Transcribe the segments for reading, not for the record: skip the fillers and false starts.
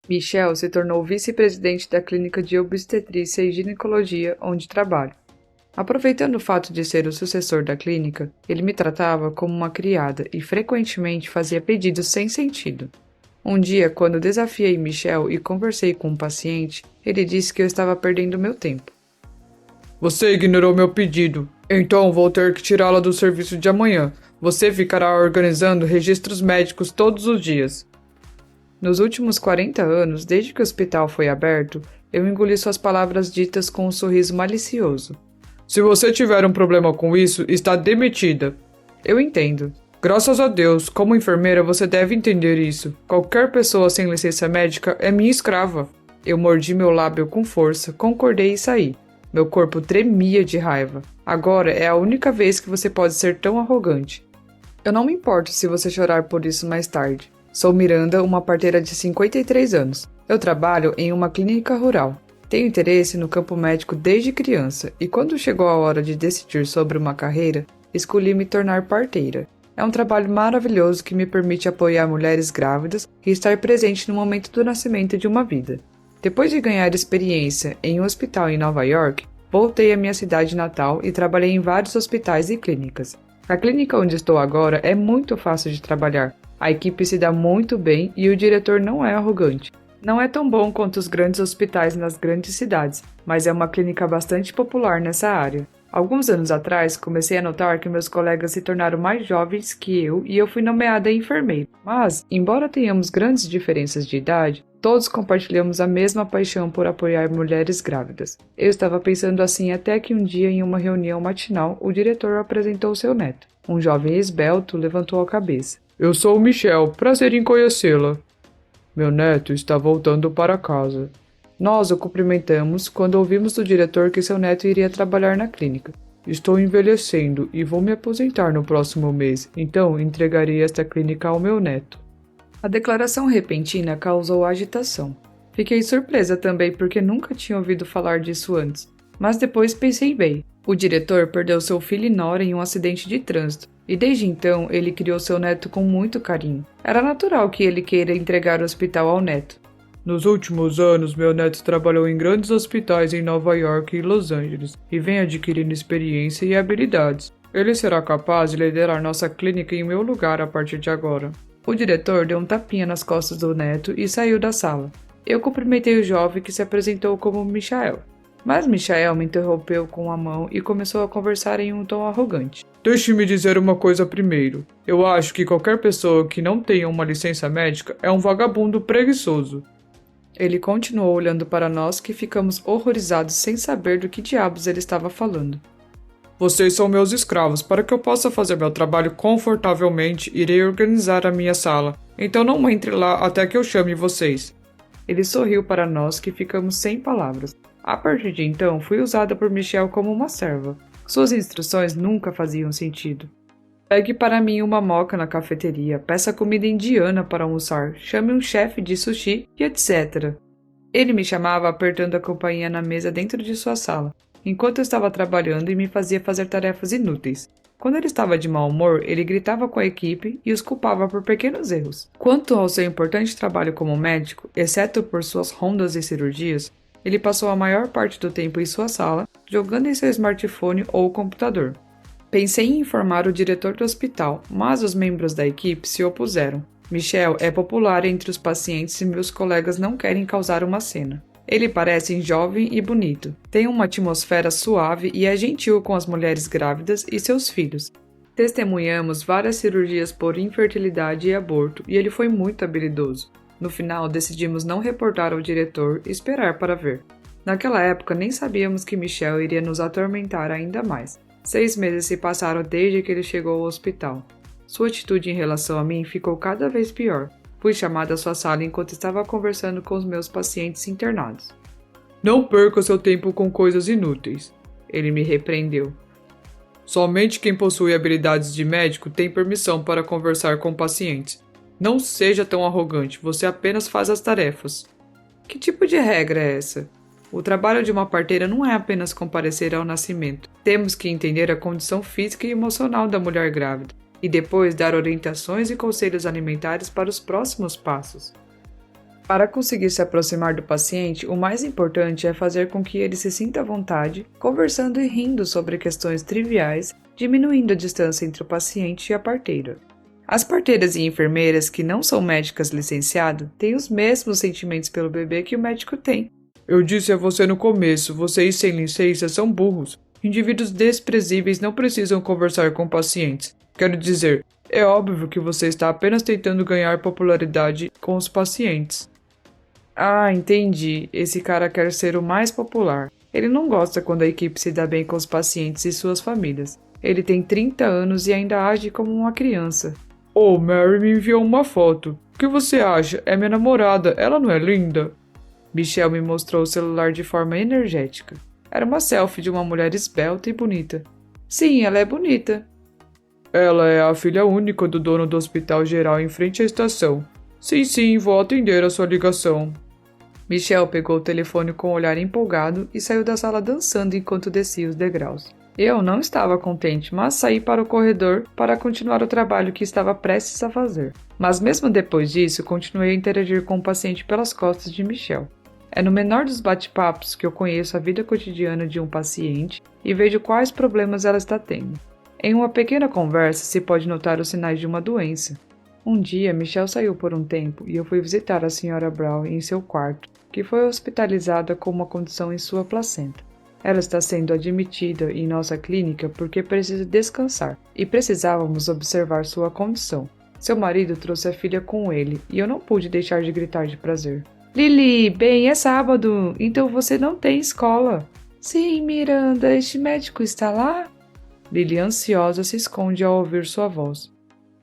Michel se tornou vice-presidente da clínica de obstetrícia e ginecologia onde trabalho. Aproveitando o fato de ser o sucessor da clínica, ele me tratava como uma criada e frequentemente fazia pedidos sem sentido. Um dia, quando desafiei Michel e conversei com um paciente, ele disse que eu estava perdendo meu tempo. Você ignorou meu pedido, então vou ter que tirá-la do serviço de amanhã. Você ficará organizando registros médicos todos os dias. Nos últimos 40 anos, desde que o hospital foi aberto, eu engoli suas palavras ditas com um sorriso malicioso. Se você tiver um problema com isso, está demitida. Eu entendo. Graças a Deus, como enfermeira você deve entender isso. Qualquer pessoa sem licença médica é minha escrava. Eu mordi meu lábio com força, concordei e saí. Meu corpo tremia de raiva. Agora é a única vez que você pode ser tão arrogante. Eu não me importo se você chorar por isso mais tarde. Sou Miranda, uma parteira de 53 anos. Eu trabalho em uma clínica rural. Tenho interesse no campo médico desde criança e quando chegou a hora de decidir sobre uma carreira, escolhi me tornar parteira. É um trabalho maravilhoso que me permite apoiar mulheres grávidas e estar presente no momento do nascimento de uma vida. Depois de ganhar experiência em um hospital em Nova York, voltei à minha cidade natal e trabalhei em vários hospitais e clínicas. A clínica onde estou agora é muito fácil de trabalhar, a equipe se dá muito bem e o diretor não é arrogante. Não é tão bom quanto os grandes hospitais nas grandes cidades, mas é uma clínica bastante popular nessa área. Alguns anos atrás, comecei a notar que meus colegas se tornaram mais jovens que eu e eu fui nomeada enfermeira. Mas, embora tenhamos grandes diferenças de idade, todos compartilhamos a mesma paixão por apoiar mulheres grávidas. Eu estava pensando assim até que um dia, em uma reunião matinal, o diretor apresentou seu neto. Um jovem esbelto levantou a cabeça. Eu sou o Michel, prazer em conhecê-la. Meu neto está voltando para casa. Nós o cumprimentamos quando ouvimos do diretor que seu neto iria trabalhar na clínica. Estou envelhecendo e vou me aposentar no próximo mês, então entregarei esta clínica ao meu neto. A declaração repentina causou agitação. Fiquei surpresa também porque nunca tinha ouvido falar disso antes, mas depois pensei bem. O diretor perdeu seu filho e nora em um acidente de trânsito, e desde então ele criou seu neto com muito carinho. Era natural que ele queira entregar o hospital ao neto. Nos últimos anos, meu neto trabalhou em grandes hospitais em Nova York e Los Angeles e vem adquirindo experiência e habilidades. Ele será capaz de liderar nossa clínica em meu lugar a partir de agora. O diretor deu um tapinha nas costas do neto e saiu da sala. Eu cumprimentei o jovem que se apresentou como Michael. Mas Michael me interrompeu com a mão e começou a conversar em um tom arrogante. Deixe-me dizer uma coisa primeiro. Eu acho que qualquer pessoa que não tenha uma licença médica é um vagabundo preguiçoso. Ele continuou olhando para nós que ficamos horrorizados sem saber do que diabos ele estava falando. Vocês são meus escravos. Para que eu possa fazer meu trabalho confortavelmente, irei organizar a minha sala. Então não entre lá até que eu chame vocês. Ele sorriu para nós que ficamos sem palavras. A partir de então, fui usada por Michel como uma serva. Suas instruções nunca faziam sentido. Pegue para mim uma moca na cafeteria, peça comida indiana para almoçar, chame um chefe de sushi e etc. Ele me chamava apertando a campainha na mesa dentro de sua sala, enquanto eu estava trabalhando e me fazia fazer tarefas inúteis. Quando ele estava de mau humor, ele gritava com a equipe e os culpava por pequenos erros. Quanto ao seu importante trabalho como médico, exceto por suas rondas e cirurgias, ele passou a maior parte do tempo em sua sala, jogando em seu smartphone ou computador. Pensei em informar o diretor do hospital, mas os membros da equipe se opuseram. Michel é popular entre os pacientes e meus colegas não querem causar uma cena. Ele parece jovem e bonito, tem uma atmosfera suave e é gentil com as mulheres grávidas e seus filhos. Testemunhamos várias cirurgias por infertilidade e aborto e ele foi muito habilidoso. No final, decidimos não reportar ao diretor e esperar para ver. Naquela época, nem sabíamos que Michel iria nos atormentar ainda mais. 6 meses se passaram desde que ele chegou ao hospital. Sua atitude em relação a mim ficou cada vez pior. Fui chamada à sua sala enquanto estava conversando com os meus pacientes internados. Não perca seu tempo com coisas inúteis. Ele me repreendeu. Somente quem possui habilidades de médico tem permissão para conversar com pacientes. Não seja tão arrogante, você apenas faz as tarefas. Que tipo de regra é essa? O trabalho de uma parteira não é apenas comparecer ao nascimento. Temos que entender a condição física e emocional da mulher grávida e depois dar orientações e conselhos alimentares para os próximos passos. Para conseguir se aproximar do paciente, o mais importante é fazer com que ele se sinta à vontade, conversando e rindo sobre questões triviais, diminuindo a distância entre o paciente e a parteira. As parteiras e enfermeiras que não são médicas licenciadas têm os mesmos sentimentos pelo bebê que o médico tem. Eu disse a você no começo, vocês sem licença são burros. Indivíduos desprezíveis não precisam conversar com pacientes. Quero dizer, é óbvio que você está apenas tentando ganhar popularidade com os pacientes. Ah, entendi. Esse cara quer ser o mais popular. Ele não gosta quando a equipe se dá bem com os pacientes e suas famílias. Ele tem 30 anos e ainda age como uma criança. Oh, Mary me enviou uma foto. O que você acha? É minha namorada, ela não é linda? Michel me mostrou o celular de forma energética. Era uma selfie de uma mulher esbelta e bonita. Sim, ela é bonita. Ela é a filha única do dono do hospital geral em frente à estação. Sim, vou atender a sua ligação. Michel pegou o telefone com um olhar empolgado e saiu da sala dançando enquanto descia os degraus. Eu não estava contente, mas saí para o corredor para continuar o trabalho que estava prestes a fazer. Mas mesmo depois disso, continuei a interagir com o paciente pelas costas de Michel. É no menor dos bate-papos que eu conheço a vida cotidiana de um paciente e vejo quais problemas ela está tendo. Em uma pequena conversa se pode notar os sinais de uma doença. Um dia, Michel saiu por um tempo e eu fui visitar a Sra. Brown em seu quarto, que foi hospitalizada com uma condição em sua placenta. Ela está sendo admitida em nossa clínica porque precisa descansar e precisávamos observar sua condição. Seu marido trouxe a filha com ele e eu não pude deixar de gritar de prazer. Lily, bem, é sábado, então você não tem escola. Sim, Miranda, este médico está lá? Lily, ansiosa, se esconde ao ouvir sua voz.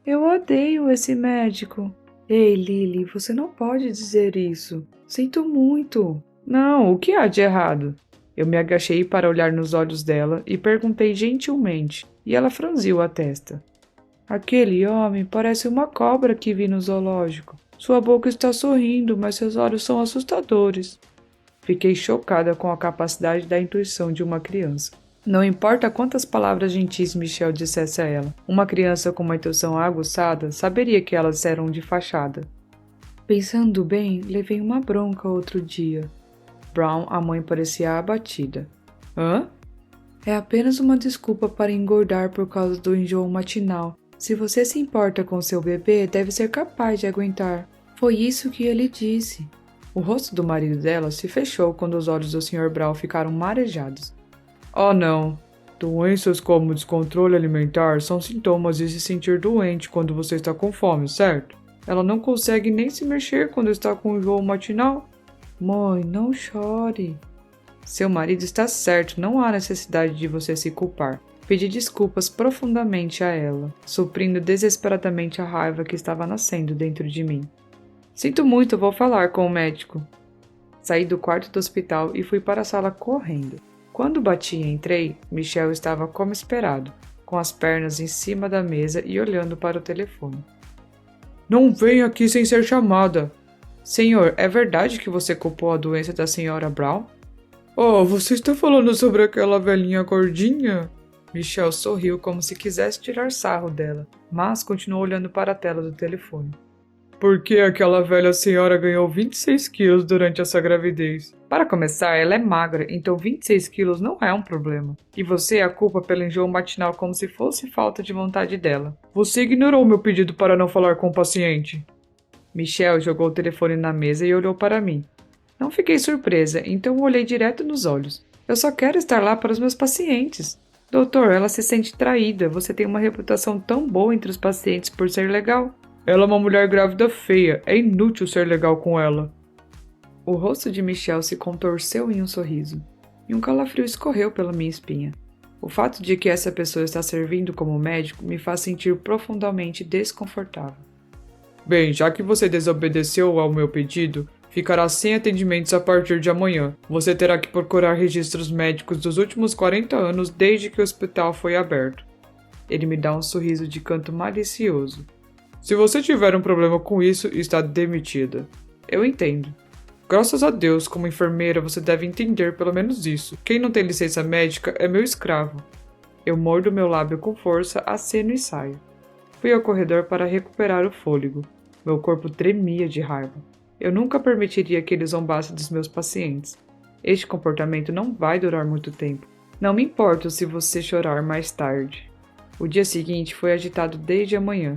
Eu odeio esse médico. Ei, Lily, você não pode dizer isso. Sinto muito. Não, o que há de errado? Eu me agachei para olhar nos olhos dela e perguntei gentilmente, e ela franziu a testa. Aquele homem parece uma cobra que vi no zoológico. Sua boca está sorrindo, mas seus olhos são assustadores. Fiquei chocada com a capacidade da intuição de uma criança. Não importa quantas palavras gentis Michel dissesse a ela, uma criança com uma intuição aguçada saberia que elas eram de fachada. Pensando bem, levei uma bronca outro dia. Brown, a mãe, parecia abatida. Hã? É apenas uma desculpa para engordar por causa do enjoo matinal. Se você se importa com seu bebê, deve ser capaz de aguentar. Foi isso que ele disse. O rosto do marido dela se fechou quando os olhos do Sr. Brown ficaram marejados. Oh, não. Doenças como descontrole alimentar são sintomas de se sentir doente quando você está com fome, certo? Ela não consegue nem se mexer quando está com enjoo matinal. Mãe, não chore. Seu marido está certo, não há necessidade de você se culpar. Pedi desculpas profundamente a ela, suprindo desesperadamente a raiva que estava nascendo dentro de mim. Sinto muito, vou falar com o médico. Saí do quarto do hospital e fui para a sala correndo. Quando bati e entrei, Michel estava como esperado, com as pernas em cima da mesa e olhando para o telefone. Não venha aqui sem ser chamada. Senhor, é verdade que você culpou a doença da Sra. Brown? Oh, você está falando sobre aquela velhinha gordinha? Michel sorriu como se quisesse tirar sarro dela, mas continuou olhando para a tela do telefone. Porque aquela velha senhora ganhou 26 quilos durante essa gravidez. Para começar, ela é magra, então 26 quilos não é um problema. E você a culpa pelo enjoo matinal como se fosse falta de vontade dela. Você ignorou meu pedido para não falar com o paciente. Michel jogou o telefone na mesa e olhou para mim. Não fiquei surpresa, então olhei direto nos olhos. Eu só quero estar lá para os meus pacientes. Doutor, ela se sente traída. Você tem uma reputação tão boa entre os pacientes por ser legal. Ela é uma mulher grávida feia. É inútil ser legal com ela. O rosto de Michel se contorceu em um sorriso, e um calafrio escorreu pela minha espinha. O fato de que essa pessoa está servindo como médico me faz sentir profundamente desconfortável. Bem, já que você desobedeceu ao meu pedido, ficará sem atendimentos a partir de amanhã. Você terá que procurar registros médicos dos últimos 40 anos desde que o hospital foi aberto. Ele me dá um sorriso de canto malicioso. Se você tiver um problema com isso, está demitida. Eu entendo. Graças a Deus, como enfermeira, você deve entender pelo menos isso. Quem não tem licença médica é meu escravo. Eu mordo meu lábio com força, aceno e saio. Fui ao corredor para recuperar o fôlego. Meu corpo tremia de raiva. Eu nunca permitiria que ele zombasse dos meus pacientes. Este comportamento não vai durar muito tempo. Não me importo se você chorar mais tarde. O dia seguinte foi agitado desde a manhã.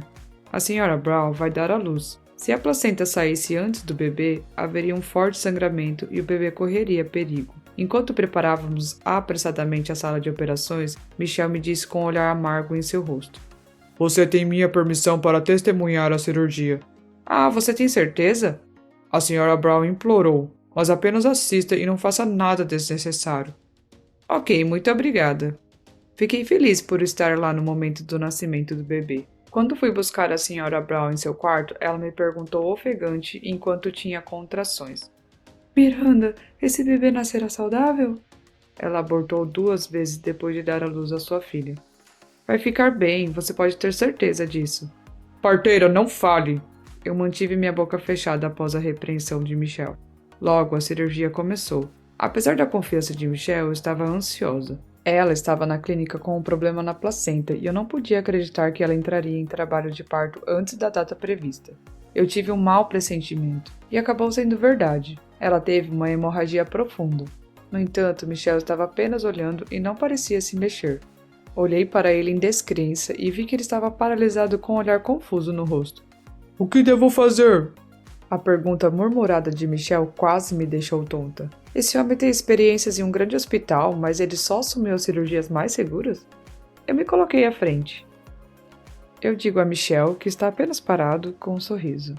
A Sra. Brown vai dar à luz. Se a placenta saísse antes do bebê, haveria um forte sangramento e o bebê correria perigo. Enquanto preparávamos apressadamente a sala de operações, Michelle me disse com um olhar amargo em seu rosto: Você tem minha permissão para testemunhar a cirurgia. Ah, você tem certeza? A Sra. Brown implorou, mas apenas assista e não faça nada desnecessário. Ok, muito obrigada. Fiquei feliz por estar lá no momento do nascimento do bebê. Quando fui buscar a Sra. Brown em seu quarto, ela me perguntou ofegante enquanto tinha contrações: Miranda, esse bebê nascerá saudável? Ela abortou 2 vezes depois de dar à luz a sua filha. Vai ficar bem, você pode ter certeza disso. Parteira, não fale! Eu mantive minha boca fechada após a repreensão de Michelle. Logo, a cirurgia começou. Apesar da confiança de Michelle, eu estava ansiosa. Ela estava na clínica com um problema na placenta e eu não podia acreditar que ela entraria em trabalho de parto antes da data prevista. Eu tive um mau pressentimento e acabou sendo verdade. Ela teve uma hemorragia profunda. No entanto, Michelle estava apenas olhando e não parecia se mexer. Olhei para ele em descrença e vi que ele estava paralisado com um olhar confuso no rosto. O que devo fazer? A pergunta murmurada de Michelle quase me deixou tonta. Esse homem tem experiências em um grande hospital, mas ele só assumiu as cirurgias mais seguras? Eu me coloquei à frente. Eu digo a Michelle, que está apenas parado, com um sorriso.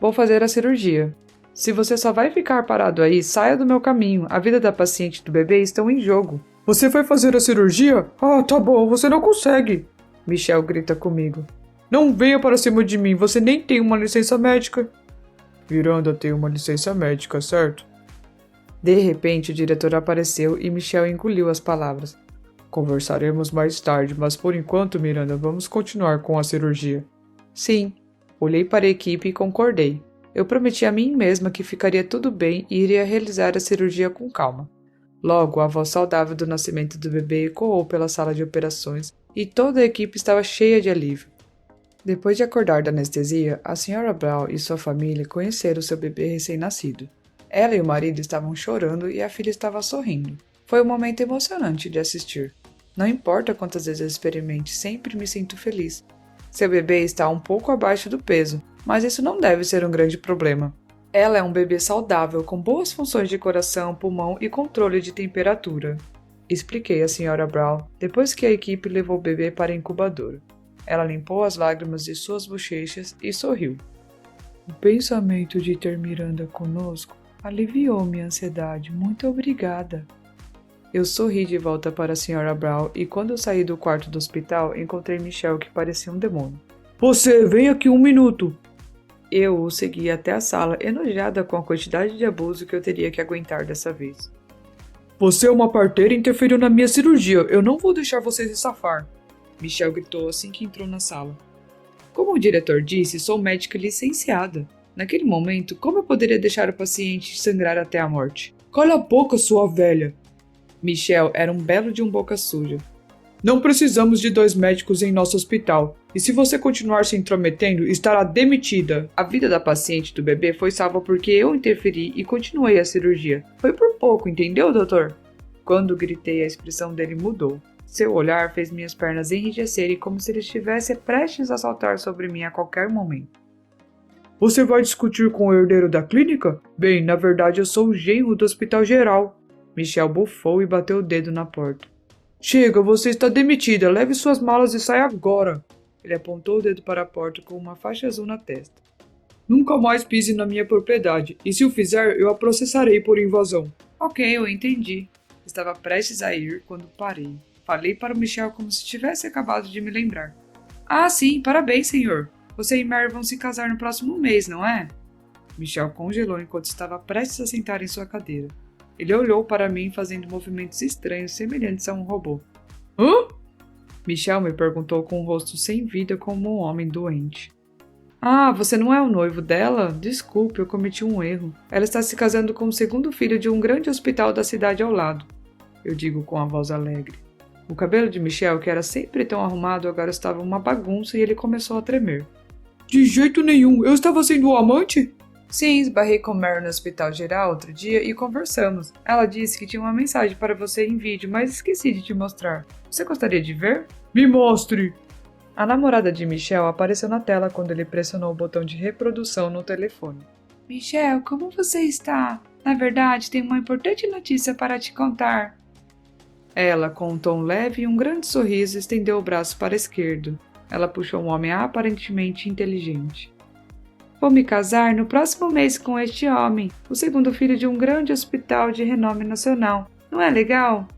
Vou fazer a cirurgia. Se você só vai ficar parado aí, saia do meu caminho. A vida da paciente e do bebê estão em jogo. Você vai fazer a cirurgia? Ah, tá bom, você não consegue. Michelle grita comigo. Não venha para cima de mim, você nem tem uma licença médica. Miranda tem uma licença médica, certo? De repente, o diretor apareceu e Michelle engoliu as palavras. Conversaremos mais tarde, mas por enquanto, Miranda, vamos continuar com a cirurgia. Sim. Olhei para a equipe e concordei. Eu prometi a mim mesma que ficaria tudo bem e iria realizar a cirurgia com calma. Logo, a voz saudável do nascimento do bebê ecoou pela sala de operações e toda a equipe estava cheia de alívio. Depois de acordar da anestesia, a Sra. Brown e sua família conheceram seu bebê recém-nascido. Ela e o marido estavam chorando e a filha estava sorrindo. Foi um momento emocionante de assistir. Não importa quantas vezes eu experimente, sempre me sinto feliz. Seu bebê está um pouco abaixo do peso, mas isso não deve ser um grande problema. Ela é um bebê saudável, com boas funções de coração, pulmão e controle de temperatura. Expliquei a Sra. Brown, depois que a equipe levou o bebê para a incubadora. Ela limpou as lágrimas de suas bochechas e sorriu. O pensamento de ter Miranda conosco aliviou minha ansiedade. Muito obrigada. Eu sorri de volta para a Sra. Brown e quando eu saí do quarto do hospital, encontrei Michelle, que parecia um demônio. Você, vem aqui 1 minuto. Eu o segui até a sala, enojada com a quantidade de abuso que eu teria que aguentar dessa vez. Você é uma parteira e interferiu na minha cirurgia. Eu não vou deixar você se safar. Michelle gritou assim que entrou na sala. Como o diretor disse, sou médica licenciada. Naquele momento, como eu poderia deixar o paciente sangrar até a morte? Cala a boca, sua velha! Michelle era um belo de um boca suja. Não precisamos de 2 médicos em nosso hospital. E se você continuar se intrometendo, estará demitida. A vida da paciente do bebê foi salva porque eu interferi e continuei a cirurgia. Foi por pouco, entendeu, doutor? Quando gritei, a expressão dele mudou. Seu olhar fez minhas pernas enrijecerem como se ele estivesse prestes a saltar sobre mim a qualquer momento. Você vai discutir com o herdeiro da clínica? Bem, na verdade eu sou o genro do hospital geral. Michelle bufou e bateu o dedo na porta. Chega, você está demitida. Leve suas malas e saia agora. Ele apontou o dedo para a porta com uma faixa azul na testa. Nunca mais pise na minha propriedade. E se o fizer, eu a processarei por invasão. Ok, eu entendi. Estava prestes a ir quando parei. Falei para o Michelle como se tivesse acabado de me lembrar. Ah, sim, parabéns, senhor. Você e Mary vão se casar no próximo mês, não é? Michelle congelou enquanto estava prestes a sentar em sua cadeira. Ele olhou para mim fazendo movimentos estranhos semelhantes a um robô. Hã? Michelle me perguntou com um rosto sem vida como um homem doente. Ah, você não é o noivo dela? Desculpe, eu cometi um erro. Ela está se casando com o segundo filho de um grande hospital da cidade ao lado. Eu digo com a voz alegre. O cabelo de Michelle, que era sempre tão arrumado, agora estava uma bagunça e ele começou a tremer. De jeito nenhum, eu estava sendo o amante? Sim, esbarrei com Mary no hospital geral outro dia e conversamos. Ela disse que tinha uma mensagem para você em vídeo, mas esqueci de te mostrar. Você gostaria de ver? Me mostre! A namorada de Michel apareceu na tela quando ele pressionou o botão de reprodução no telefone. Michel, como você está? Na verdade, tenho uma importante notícia para te contar. Ela, com um tom leve e um grande sorriso, estendeu o braço para a esquerda. Ela puxou um homem aparentemente inteligente. Vou me casar no próximo mês com este homem, o segundo filho de um grande hospital de renome nacional. Não é legal?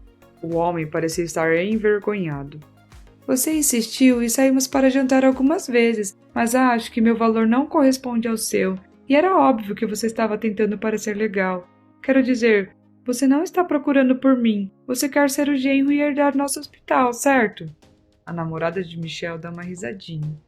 O homem parecia estar envergonhado. Você insistiu e saímos para jantar algumas vezes, mas acho que meu valor não corresponde ao seu, e era óbvio que você estava tentando parecer legal. Quero dizer, você não está procurando por mim, você quer ser o genro e herdar nosso hospital, certo? A namorada de Michel dá uma risadinha.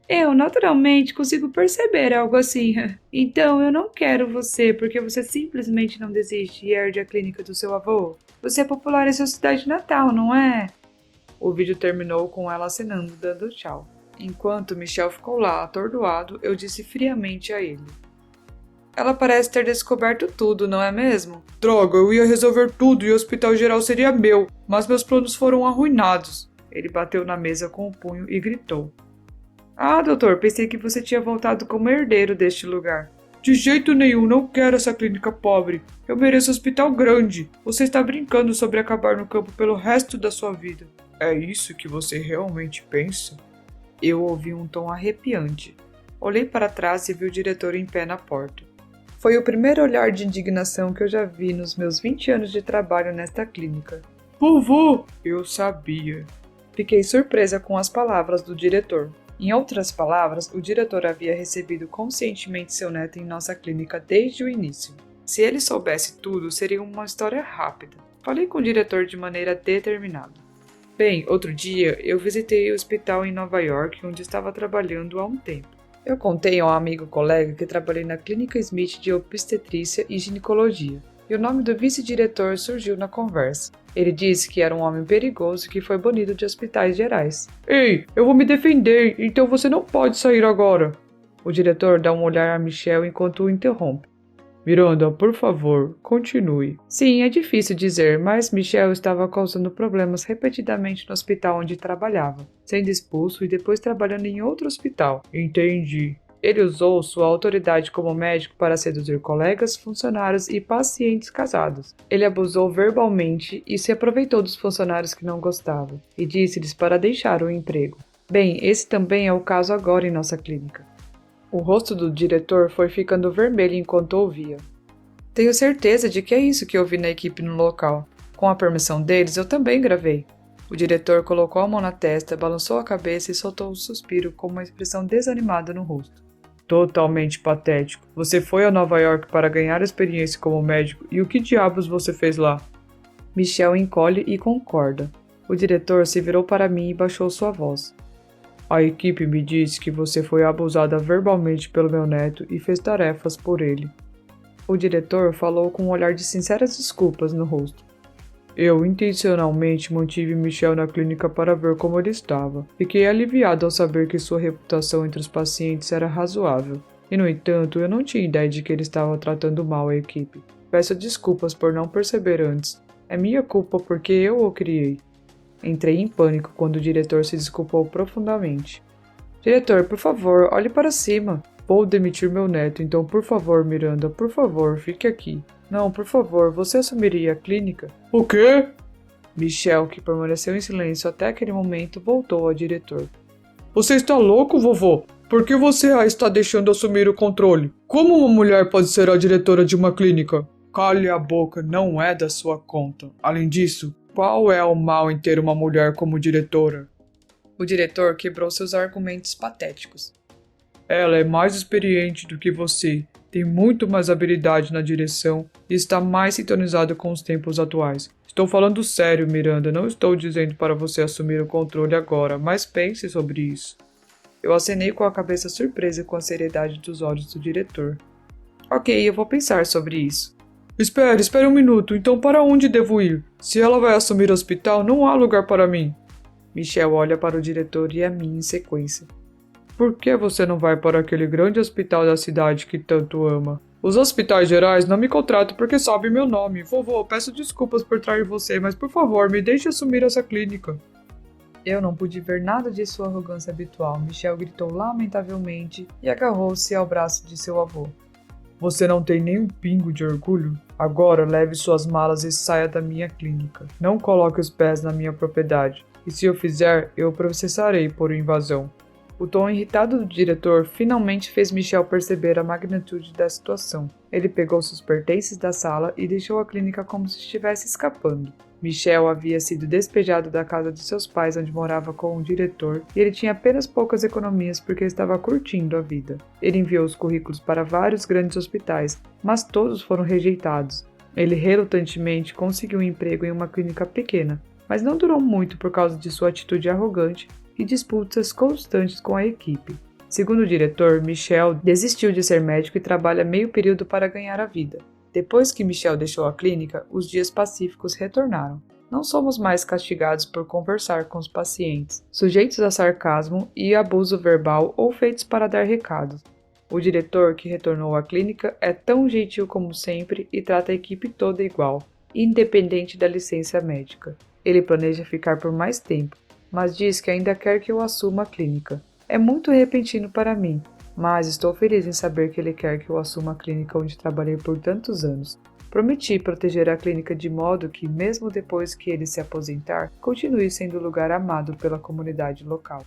Eu, naturalmente, consigo perceber algo assim. Então, eu não quero você porque você simplesmente não desiste e herde a clínica do seu avô. Você é popular em sua cidade natal, não é? O vídeo terminou com ela acenando, dando tchau. Enquanto Michel ficou lá, atordoado, eu disse friamente a ele. Ela parece ter descoberto tudo, não é mesmo? Droga, eu ia resolver tudo e o hospital geral seria meu, mas meus planos foram arruinados. Ele bateu na mesa com o punho e gritou. Ah, doutor, pensei que você tinha voltado como herdeiro deste lugar. De jeito nenhum, não quero essa clínica pobre. Eu mereço um hospital grande. Você está brincando sobre acabar no campo pelo resto da sua vida. É isso que você realmente pensa? Eu ouvi um tom arrepiante. Olhei para trás e vi o diretor em pé na porta. Foi o primeiro olhar de indignação que eu já vi nos meus 20 anos de trabalho nesta clínica. Vovô! Eu sabia. Fiquei surpresa com as palavras do diretor. Em outras palavras, o diretor havia recebido conscientemente seu neto em nossa clínica desde o início. Se ele soubesse tudo, seria uma história rápida. Falei com o diretor de maneira determinada. Bem, outro dia eu visitei o hospital em Nova York, onde estava trabalhando há um tempo. Eu contei a um amigo colega que trabalhei na Clínica Smith de obstetrícia e ginecologia, e o nome do vice-diretor surgiu na conversa. Ele disse que era um homem perigoso e que foi banido de hospitais gerais. Ei, eu vou me defender, então você não pode sair agora. O diretor dá um olhar a Michel enquanto o interrompe. Miranda, por favor, continue. Sim, é difícil dizer, mas Michel estava causando problemas repetidamente no hospital onde trabalhava, sendo expulso e depois trabalhando em outro hospital. Entendi. Ele usou sua autoridade como médico para seduzir colegas, funcionários e pacientes casados. Ele abusou verbalmente e se aproveitou dos funcionários que não gostavam, e disse-lhes para deixar o emprego. Bem, esse também é o caso agora em nossa clínica. O rosto do diretor foi ficando vermelho enquanto ouvia. Tenho certeza de que é isso que eu vi na equipe no local. Com a permissão deles, eu também gravei. O diretor colocou a mão na testa, balançou a cabeça e soltou um suspiro com uma expressão desanimada no rosto. Totalmente patético. Você foi a Nova York para ganhar experiência como médico e o que diabos você fez lá? Michel encolhe e concorda. O diretor se virou para mim e baixou sua voz. A equipe me disse que você foi abusada verbalmente pelo meu neto e fez tarefas por ele. O diretor falou com um olhar de sinceras desculpas no rosto. Eu intencionalmente mantive Michel na clínica para ver como ele estava. Fiquei aliviado ao saber que sua reputação entre os pacientes era razoável. E, no entanto, eu não tinha ideia de que ele estava tratando mal a equipe. Peço desculpas por não perceber antes. É minha culpa porque eu o criei. Entrei em pânico quando o diretor se desculpou profundamente. Diretor, por favor, olhe para cima. Vou demitir meu neto, então por favor, Miranda, por favor, fique aqui. Não, por favor, você assumiria a clínica? O quê? Michel, que permaneceu em silêncio até aquele momento, voltou ao diretor. Você está louco, vovô? Por que você a está deixando assumir o controle? Como uma mulher pode ser a diretora de uma clínica? Cale a boca, não é da sua conta. Além disso, qual é o mal em ter uma mulher como diretora? O diretor quebrou seus argumentos patéticos. Ela é mais experiente do que você, tem muito mais habilidade na direção e está mais sintonizada com os tempos atuais. Estou falando sério, Miranda, não estou dizendo para você assumir o controle agora, mas pense sobre isso. Eu acenei com a cabeça surpresa com a seriedade dos olhos do diretor. Ok, eu vou pensar sobre isso. Espere um minuto, então para onde devo ir? Se ela vai assumir o hospital, não há lugar para mim. Michel olha para o diretor e a mim em sequência. Por que você não vai para aquele grande hospital da cidade que tanto ama? Os hospitais gerais não me contratam porque sabem meu nome. Vovô, peço desculpas por trair você, mas por favor, me deixe assumir essa clínica. Eu não pude ver nada de sua arrogância habitual. Michel gritou lamentavelmente e agarrou-se ao braço de seu avô. Você não tem nem um pingo de orgulho? Agora leve suas malas e saia da minha clínica. Não coloque os pés na minha propriedade. E se eu fizer, eu processarei por invasão. O tom irritado do diretor finalmente fez Michel perceber a magnitude da situação. Ele pegou seus pertences da sala e deixou a clínica como se estivesse escapando. Michel havia sido despejado da casa de seus pais onde morava com o diretor e ele tinha apenas poucas economias porque estava curtindo a vida. Ele enviou os currículos para vários grandes hospitais, mas todos foram rejeitados. Ele relutantemente conseguiu um emprego em uma clínica pequena, mas não durou muito por causa de sua atitude arrogante e disputas constantes com a equipe. Segundo o diretor, Michel desistiu de ser médico e trabalha meio período para ganhar a vida. Depois que Michel deixou a clínica, os dias pacíficos retornaram. Não somos mais castigados por conversar com os pacientes, sujeitos a sarcasmo e abuso verbal ou feitos para dar recados. O diretor que retornou à clínica é tão gentil como sempre e trata a equipe toda igual, independente da licença médica. Ele planeja ficar por mais tempo, mas diz que ainda quer que eu assuma a clínica. É muito repentino para mim, mas estou feliz em saber que ele quer que eu assuma a clínica onde trabalhei por tantos anos. Prometi proteger a clínica de modo que, mesmo depois que ele se aposentar, continue sendo um lugar amado pela comunidade local.